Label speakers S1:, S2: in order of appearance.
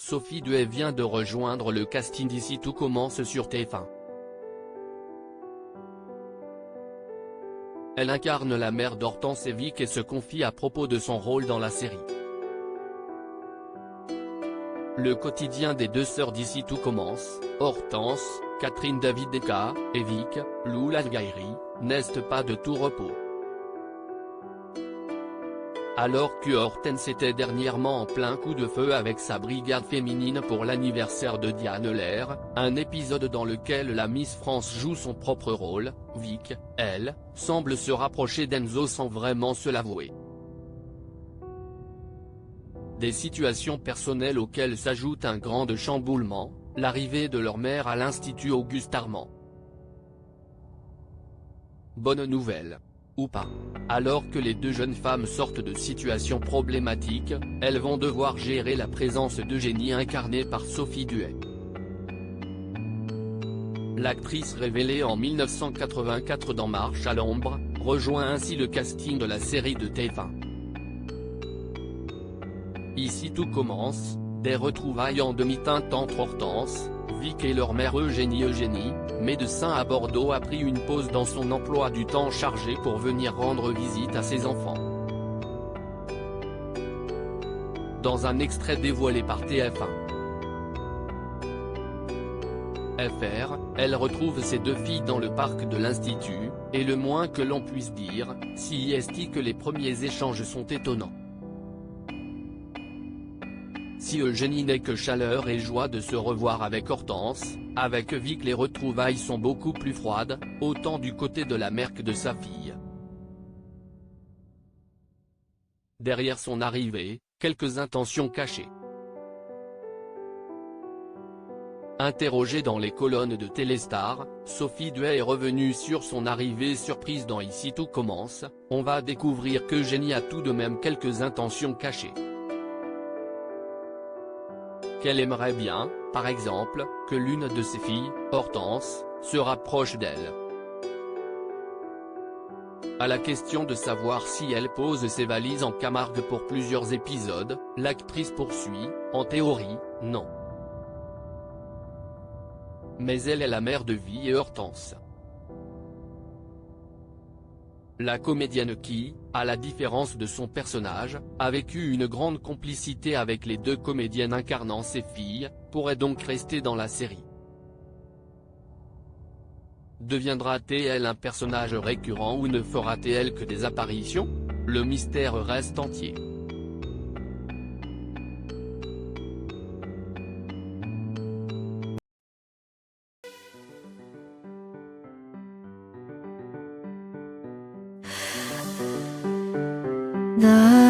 S1: Sophie Duhay vient de rejoindre le casting d'Ici Tout Commence sur TF1. Elle incarne la mère d'Hortense et Vic et se confie à propos de son rôle dans la série. Le quotidien des deux sœurs d'Ici Tout Commence, Hortense, Catherine David-Eka, et Vic, Lou Lavgaïry, n'est pas de tout repos. Alors que Hortense était dernièrement en plein coup de feu avec sa brigade féminine pour l'anniversaire de Diane Lair, un épisode dans lequel la Miss France joue son propre rôle, Vic, elle, semble se rapprocher d'Enzo sans vraiment se l'avouer. Des situations personnelles auxquelles s'ajoute un grand chamboulement, l'arrivée de leur mère à l'Institut Auguste Armand. Bonne nouvelle. Ou pas. Alors que les deux jeunes femmes sortent de situations problématiques, elles vont devoir gérer la présence d'Eugénie incarnée par Sophie Duhay. L'actrice révélée en 1984 dans Marche à l'ombre, rejoint ainsi le casting de la série de TF1. Ici Tout Commence, des retrouvailles en demi-teinte entre Hortense, Vic et leur mère Eugénie. Eugénie, médecin à Bordeaux, a pris une pause dans son emploi du temps chargé pour venir rendre visite à ses enfants. Dans un extrait dévoilé par TF1. FR, elle retrouve ses deux filles dans le parc de l'Institut, et le moins que l'on puisse dire, si est que les premiers échanges sont étonnants. Si Eugénie n'est que chaleur et joie de se revoir avec Hortense, avec Vic les retrouvailles sont beaucoup plus froides, autant du côté de la mère que de sa fille. Derrière son arrivée, quelques intentions cachées. Interrogée dans les colonnes de Téléstar, Sophie Duhay est revenue sur son arrivée surprise dans Ici Tout Commence. On va découvrir qu'Eugénie a tout de même quelques intentions cachées. Qu'elle aimerait bien, par exemple, que l'une de ses filles, Hortense, se rapproche d'elle. À la question de savoir si elle pose ses valises en Camargue pour plusieurs épisodes, l'actrice poursuit, en théorie, non. Mais elle est la mère de Vie et Hortense. La comédienne qui, à la différence de son personnage, a vécu une grande complicité avec les deux comédiennes incarnant ses filles, pourrait donc rester dans la série. Deviendra-t-elle un personnage récurrent ou ne fera-t-elle que des apparitions? Le mystère reste entier.
S2: 나